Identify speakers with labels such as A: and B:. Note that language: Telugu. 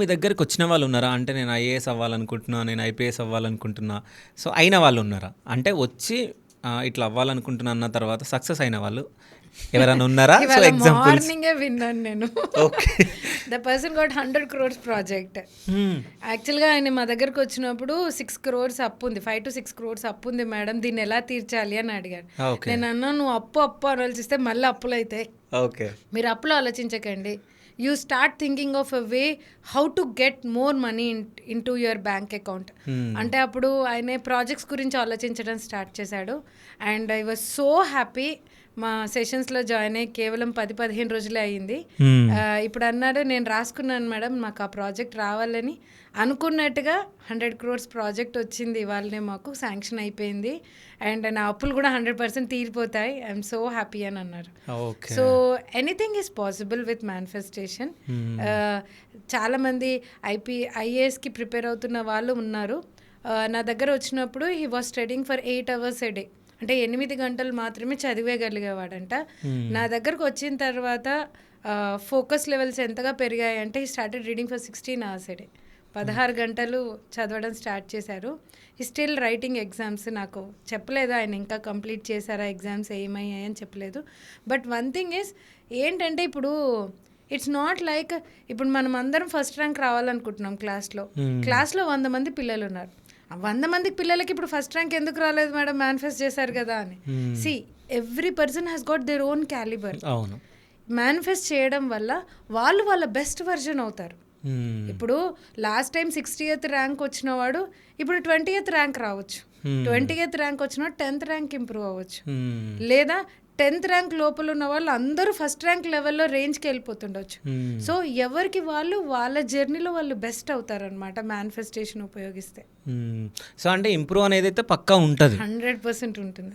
A: మీ దగ్గరికొచ్చిన వాళ్ళున్నారా? అంటే నేను ఐఏఎస్ అవ్వాలనుకుంటున్నా, నేను ఐపీఎస్ అవ్వాలనుకుంటున్నా. సో, అయిన వాళ్ళున్నారా? అంటే వచ్చి ఇట్లా అవ్వాలనుకుంటున్నా అన్న తర్వాత సక్సెస్ అయిన వాళ్ళు ఎవరైనా ఉన్నారా? సో,
B: ఇవాళ
A: ఎగ్జాంపుల్స్.
B: మార్నింగే విన్నాను నేను.
A: Okay.
B: The person got 100 crores project.
A: హ్మ్.
B: యాక్చువల్గా ఆయన మా దగ్గరకు వచ్చినప్పుడు 6 crores అప్పు ఉంది, 5 to 6 crores అప్పు ఉంది మేడం, దీన్ని ఎలా తీర్చాలి అని అడిగారు.
A: ఓకే.
B: నేను అన్నా, నువ్వు అప్పు అని ఆలోచిస్తే మళ్ళీ అప్పులు అవుతాయి.
A: ఓకే.
B: మీరు అప్పులో ఆలోచించకండి. You start thinking of a way how to get more money in to your bank account. అంటే అప్పుడు ఆయన ప్రాజెక్ట్స్ గురించి ఆలోచించడం స్టార్ట్ చేశాడు. And I was so happy. మా సెషన్స్లో జాయిన్ అయ్యి కేవలం 10-15 రోజులే అయ్యింది. ఇప్పుడు అన్నాడు, నేను రాసుకున్నాను మేడం, మాకు ఆ ప్రాజెక్ట్ రావాలని. అనుకున్నట్టుగా 100 crores ప్రాజెక్ట్ వచ్చింది. ఇవాళనే మాకు శాంక్షన్ అయిపోయింది. అండ్ నా అప్పులు కూడా 100% తీరిపోతాయి. ఐఎమ్ సో హ్యాపీ అని అన్నారు.
A: Okay.
B: So anything is possible with manifestation. చాలామంది ఐఏఎస్కి ప్రిపేర్ అవుతున్న వాళ్ళు ఉన్నారు. నా దగ్గర వచ్చినప్పుడు he was studying for 8 hours a day. అంటే 8 గంటలు మాత్రమే చదివేయగలిగేవాడంట. నా దగ్గరకు వచ్చిన తర్వాత ఫోకస్ లెవెల్స్ ఎంతగా పెరిగాయంటే he started reading for 16 hours a day. 16 గంటలు చదవడం స్టార్ట్ చేశారు. ఈ స్టిల్ రైటింగ్ ఎగ్జామ్స్. నాకు చెప్పలేదు ఆయన ఇంకా కంప్లీట్ చేశారా, ఎగ్జామ్స్ ఏమయ్యాయి అని చెప్పలేదు. బట్ వన్ థింగ్ ఈజ్ ఏంటంటే, ఇప్పుడు ఇట్స్ నాట్ లైక్ ఇప్పుడు మనం అందరం ఫస్ట్ ర్యాంక్ రావాలనుకుంటున్నాం క్లాస్లో 100 మంది పిల్లలు ఉన్నారు. 100 మందికి పిల్లలకి ఇప్పుడు ఫస్ట్ ర్యాంక్ ఎందుకు రాలేదు మేడం, మేనిఫెస్ట్ చేశారు కదా అని. See every person has got their own calibre.
A: అవును.
B: మేనిఫెస్ట్ చేయడం వల్ల వాళ్ళు వాళ్ళ బెస్ట్ వర్జన్ అవుతారు. ఇప్పుడు లాస్ట్ టైం 60th ర్యాంక్ వచ్చిన వాడు ఇప్పుడు 20th ర్యాంక్ రావచ్చు. 20th ర్యాంక్ వచ్చిన 10th ర్యాంక్ ఇంప్రూవ్ అవ్వచ్చు. లేదా 10th ర్యాంక్ లోపల ఉన్న వాళ్ళు అందరూ ఫస్ట్ ర్యాంక్ లెవెల్లో రేంజ్కి వెళ్ళిపోతుండొచ్చు. సో ఎవరికి వాళ్ళు వాళ్ళ జర్నీలో వాళ్ళు బెస్ట్ అవుతారనమాట మేనిఫెస్టేషన్ ఉపయోగిస్తే.
A: సో అంటే ఇంప్రూవ్ అనేది అయితే పక్కా ఉంటుంది.
B: 100% ఉంటుంది.